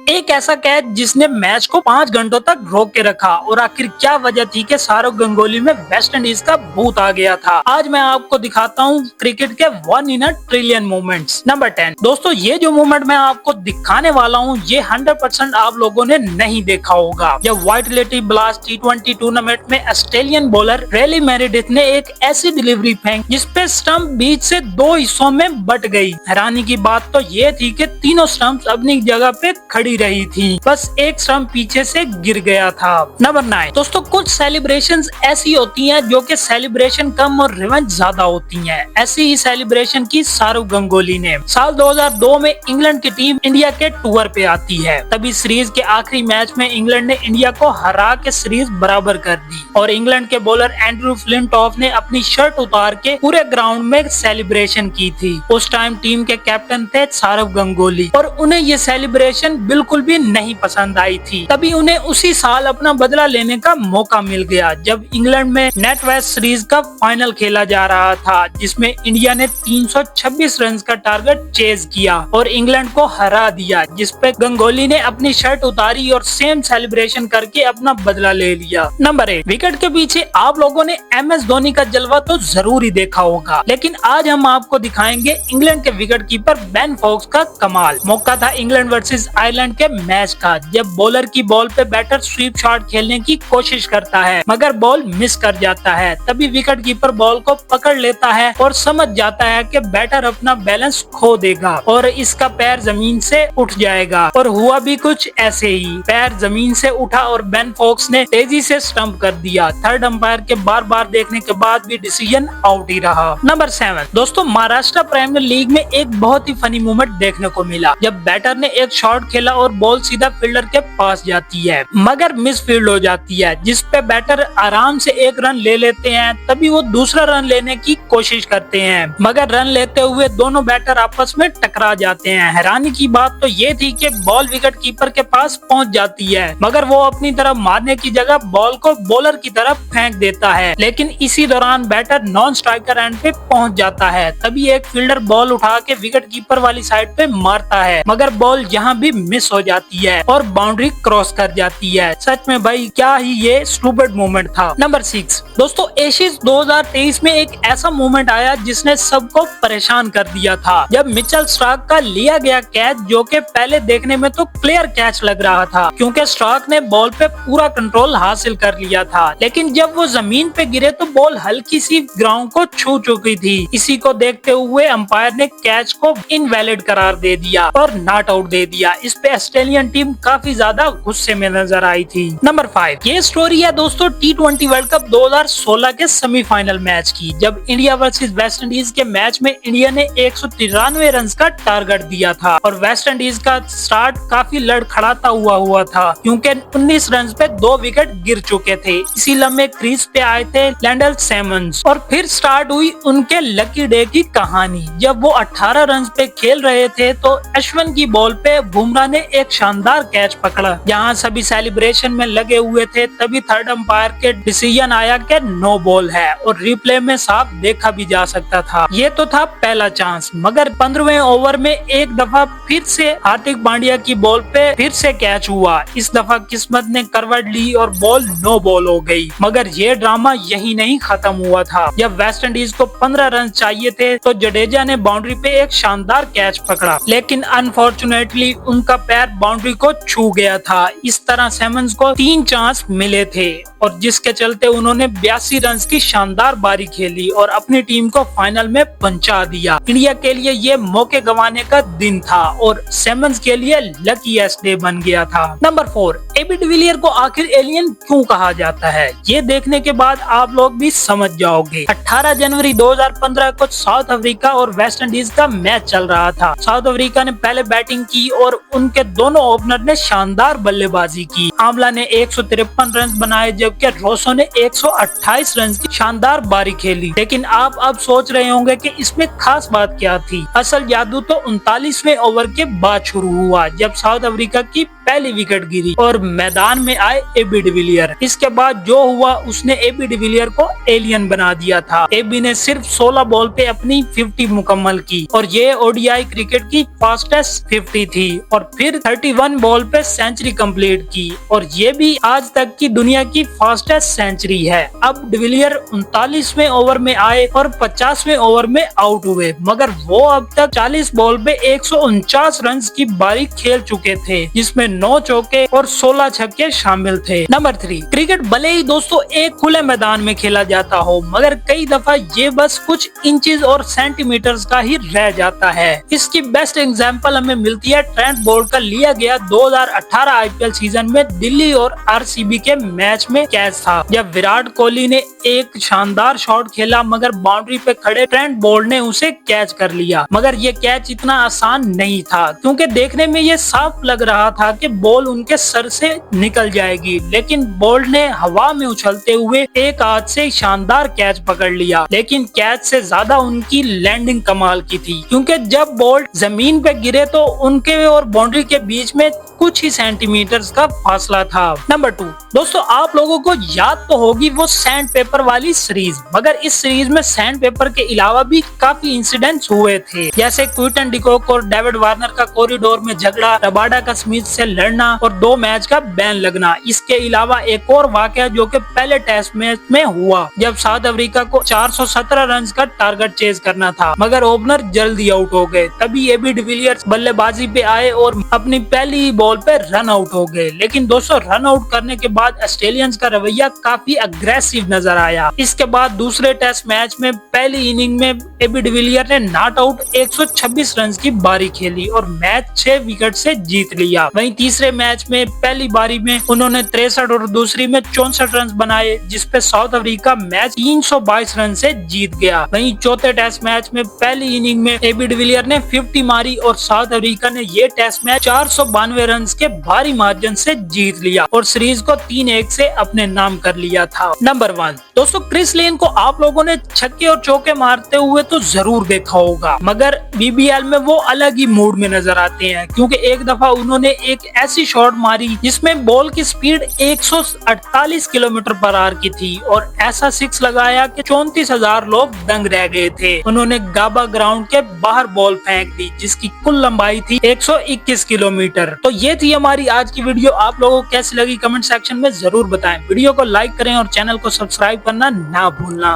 एक ऐसा कैच जिसने मैच को 5 घंटों तक रोक के रखा। और आखिर क्या वजह थी कि सौरव गंगोली में वेस्ट इंडीज का भूत आ गया था। आज मैं आपको दिखाता हूँ क्रिकेट के 1 इन अ ट्रिलियन मोमेंट्स। नंबर 10 दोस्तों, ये जो मोमेंट मैं आपको दिखाने वाला हूँ ये 100% आप लोगों ने नहीं देखा होगा। जब वाइटलिटी ब्लास्ट T20 टूर्नामेंट में ऑस्ट्रेलियन बॉलर रेली मेरेडिथ ने एक ऐसी डिलीवरी फेंक जिसपे स्टंप बीच से 2 हिस्सों में बट गई। हैरानी की बात तो ये थी कि तीनों स्टंप्स अपनी जगह पे खड़ी रही थी, बस एक स्टंप पीछे से गिर गया था। नंबर 9 दोस्तों, कुछ सेलिब्रेशंस ऐसी होती हैं जो कि सेलिब्रेशन कम और रिवेंज ज्यादा होती हैं। ऐसी ही सेलिब्रेशन की सौरव गंगोली ने। साल 2002 में इंग्लैंड की टीम इंडिया के टूर पे आती है। तभी सीरीज के आखिरी मैच में इंग्लैंड ने इंडिया को हरा के सीरीज बराबर कर दी और इंग्लैंड के बॉलर एंड्रू फ्लिंटॉफ ने अपनी शर्ट उतार के पूरे ग्राउंड में सेलिब्रेशन की थी। उस टाइम टीम के कैप्टन थे सौरव गंगोली और उन्हें ये सेलिब्रेशन बिल्कुल भी नहीं पसंद आई थी। तभी उन्हें उसी साल अपना बदला लेने का मौका मिल गया जब इंग्लैंड में नेट वेस्ट सीरीज का फाइनल खेला जा रहा था, जिसमें इंडिया ने 326 रन का टारगेट चेज किया और इंग्लैंड को हरा दिया, जिसपे गंगोली ने अपनी शर्ट उतारी और सेम सेलिब्रेशन करके अपना बदला ले लिया। नंबर 8 विकेट के पीछे आप लोगों ने MS धोनी का जलवा तो जरूर ही देखा होगा, लेकिन आज हम आपको दिखाएंगे इंग्लैंड के विकेट कीपर बेन फोक्स का कमाल। मौका था इंग्लैंड वर्सेस आयरलैंड के मैच का, जब बॉलर की बॉल पे बैटर स्वीप शॉट खेलने की कोशिश करता है मगर बॉल मिस कर जाता है। तभी विकेट कीपर बॉल को पकड़ लेता है और समझ जाता है कि बैटर अपना बैलेंस खो देगा और इसका पैर जमीन से उठ जाएगा। और हुआ भी कुछ ऐसे ही, पैर जमीन से उठा और बेन फोक्स ने तेजी से स्टंप कर दिया। थर्ड अंपायर के बार बार देखने के बाद भी डिसीजन आउट ही रहा। नंबर 7 दोस्तों, महाराष्ट्र प्रीमियर लीग में एक बहुत ही फनी मोमेंट देखने को मिला जब बैटर ने एक शॉट खेला और बॉल सीधा फील्डर के पास जाती है मगर मिस फील्ड हो जाती है, जिस पे बैटर आराम से एक रन ले लेते हैं। तभी वो दूसरा रन लेने की कोशिश करते हैं मगर रन लेते हुए दोनों बैटर आपस में टकरा जाते हैं। हैरानी की बात तो ये थी कि बॉल विकेट कीपर के पास पहुंच जाती है मगर वो अपनी तरफ मारने की जगह बॉल को बॉलर की तरफ फेंक देता है, लेकिन इसी दौरान बैटर नॉन स्ट्राइकर एंड पे पहुंच जाता है। तभी एक फील्डर बॉल उठा के विकेट कीपर वाली साइड पे मारता है मगर बॉल यहाँ भी मिस हो जाती है और बाउंड्री क्रॉस कर जाती है। सच में भाई क्या ही ये स्टूपिड मोमेंट था। नंबर 6 दोस्तों, एशिज 2023 में एक ऐसा मोमेंट आया जिसने सबको परेशान कर दिया था जब मिचेल स्टार्क का लिया गया कैच, जो कि पहले देखने में तो क्लियर कैच लग रहा था क्योंकि स्टार्क ने बॉल पे पूरा कंट्रोल हासिल कर लिया था, लेकिन जब वो जमीन पे गिरे तो बॉल हल्की सी ग्राउंड को छू चुकी थी। इसी को देखते हुए अंपायर ने कैच को इनवैलिड करार दे दिया और नॉट आउट दे दिया। इस पे ऑस्ट्रेलियन टीम काफी ज्यादा गुस्से में नजर आई थी। नंबर 5 ये स्टोरी है दोस्तों T20 वर्ल्ड कप 2016 के सेमीफाइनल मैच की, जब इंडिया वर्सेस वेस्ट इंडीज के मैच में इंडिया ने 193 रन का टारगेट दिया था और वेस्ट इंडीज का स्टार्ट काफी लड़खड़ाता हुआ था क्योंकि 19 रन पे 2 विकेट गिर चुके थे। इसी लम्हे क्रीज पे आए थे लैंडल सैमन्स और फिर स्टार्ट हुई उनके लकी डे की कहानी। जब वो 18 रन पे खेल रहे थे तो अश्विन की बॉल पे बुमराह ने एक शानदार कैच पकड़ा। जहां सभी सेलिब्रेशन में लगे हुए थे तभी थर्ड अंपायर के डिसीजन आया कि नो बॉल है और रिप्ले में साफ देखा भी जा सकता था। ये तो था पहला चांस मगर 15वें ओवर में एक दफा फिर से हार्दिक पांड्या की बॉल पे फिर से कैच हुआ। इस दफा किस्मत ने करवट ली और बॉल नो बॉल हो गई। मगर ये ड्रामा यही नहीं खत्म हुआ था। जब वेस्ट इंडीज को 15 रन चाहिए थे तो जडेजा ने बाउंड्री पे एक शानदार कैच पकड़ा, लेकिन अनफॉर्चुनेटली उनका पैर बाउंड्री को छू गया था। इस तरह सैमन्स को 3 चांस मिले थे और जिसके चलते उन्होंने 82 रन की शानदार बारी खेली और अपनी टीम को फाइनल में पहुंचा दिया। इंडिया के लिए ये मौके गंवाने का दिन था और सैमन्स के लिए लकीएस्ट डे बन गया था। नंबर 4 AB डिविलियर को आखिर एलियन क्यों कहा जाता है, ये देखने के बाद आप लोग भी समझ जाओगे। 18 जनवरी 2015 को साउथ अफ्रीका और वेस्ट इंडीज का मैच चल रहा था। साउथ अफ्रीका ने पहले बैटिंग की और उनके दोनों ओपनर ने शानदार बल्लेबाजी की। आमला ने 153 रन बनाए जबकि रोसो ने 128 रन की शानदार बारी खेली। लेकिन आप अब सोच रहे होंगे कि इसमें खास बात क्या थी। असल जादू तो 39वें ओवर के बाद शुरू हुआ जब साउथ अफ्रीका की पहली विकेट गिरी और मैदान में आए एबी डिविलियर। इसके बाद जो हुआ उसने एबी डिविलियर को एलियन बना दिया था। एबी ने सिर्फ 16 बॉल पे अपनी 50 मुकम्मल की और ये ओडीआई क्रिकेट की फास्टेस्ट 50 थी और फिर 31 बॉल पे सेंचुरी कंप्लीट की और ये भी आज तक की दुनिया की फास्टेस्ट सेंचुरी है। अब डिविलियर 39वें ओवर में आए और 50वें ओवर में आउट हुए, मगर वो अब तक 40 बॉल पे 149 रन की बारी खेल चुके थे, जिसमें 9 चौके और 16 छक्के शामिल थे। नंबर 3, क्रिकेट भले ही दोस्तों एक खुले मैदान में खेला जाता हो, मगर कई दफा ये बस कुछ इंचेस और सेंटीमीटर्स का ही रह जाता है। इसकी बेस्ट एग्जांपल हमें मिलती है ट्रेंट बोल्ट का लिया गया 2018 आईपीएल सीजन में दिल्ली और आरसीबी के मैच में कैच था, जब विराट कोहली ने एक शानदार शॉट खेला मगर बाउंड्री पे खड़े ट्रेंट बोल्ट ने उसे कैच कर लिया। मगर ये कैच इतना आसान नहीं था, क्योंकि देखने में ये साफ लग रहा था कि बॉल उनके सर से निकल जाएगी, लेकिन बोल्ट ने हवा में उछलते हुए एक हाथ से शानदार कैच पकड़ लिया। लेकिन कैच से ज्यादा उनकी लैंडिंग कमाल की थी, क्योंकि जब बोल्ट जमीन पे गिरे तो उनके और बाउंड्री के बीच में कुछ ही सेंटीमीटर्स का फासला था। नंबर 2, दोस्तों आप लोगों को याद तो होगी वो सैंड पेपर वाली सीरीज, मगर इस सीरीज में सैंड पेपर के अलावा भी काफी इंसिडेंट्स हुए थे, जैसे क्विंटन डिकॉक और डेविड वार्नर का कॉरिडोर में झगड़ा, रबाडा का स्मिथ से लड़ना और 2 मैच का बैन लगना। इसके अलावा एक और वाकया जो कि पहले टेस्ट मैच में हुआ, जब साउथ अफ्रीका को 417 रन का टारगेट चेज करना था, मगर ओपनर जल्दी आउट हो गए। तभी एबी डिविलियर्स बल्लेबाजी पे आए और अपनी पहली बॉल पे रन आउट हो गए। लेकिन दोस्तों रन आउट करने के बाद ऑस्ट्रेलियंस का रवैया काफी अग्रेसिव नजर आया। इसके बाद दूसरे टेस्ट मैच में पहली इनिंग में एबी डिविलियर ने नॉट आउट 126 रन की बारी खेली और मैच 6 विकेट से जीत लिया। वहीं तीसरे मैच में पहली बारी में उन्होंने 63 और दूसरी में 64 रन बनाए, जिसपे साउथ अफ्रीका मैच 322 रन से जीत गया। वहीं चौथे टेस्ट मैच में पहली इनिंग में एबी डिविलियर ने 50 मारी और साउथ अफ्रीका ने ये टेस्ट मैच 492 रन के भारी मार्जिन से जीत लिया और सीरीज को 3-1 से अपने नाम कर लिया था। नंबर 1, दोस्तों क्रिस लिन को आप लोगों ने छक्के और चौके मारते हुए तो जरूर देखा होगा, मगर बीबीएल में वो अलग ही मूड में नजर आते हैं, क्योंकि एक दफा उन्होंने एक ऐसी शॉट मारी जिसमें बॉल की स्पीड 148 किलोमीटर पर आवर की थी और ऐसा सिक्स लगाया कि 34,000 लोग दंग रह गए थे। उन्होंने गाबा ग्राउंड के बाहर बॉल फेंक दी, जिसकी कुल लंबाई थी 121 किलोमीटर। तो ये थी हमारी आज की वीडियो। आप लोगों को कैसी लगी कमेंट सेक्शन में जरूर बताएं। वीडियो को लाइक करें और चैनल को सब्सक्राइब करना ना भूलना।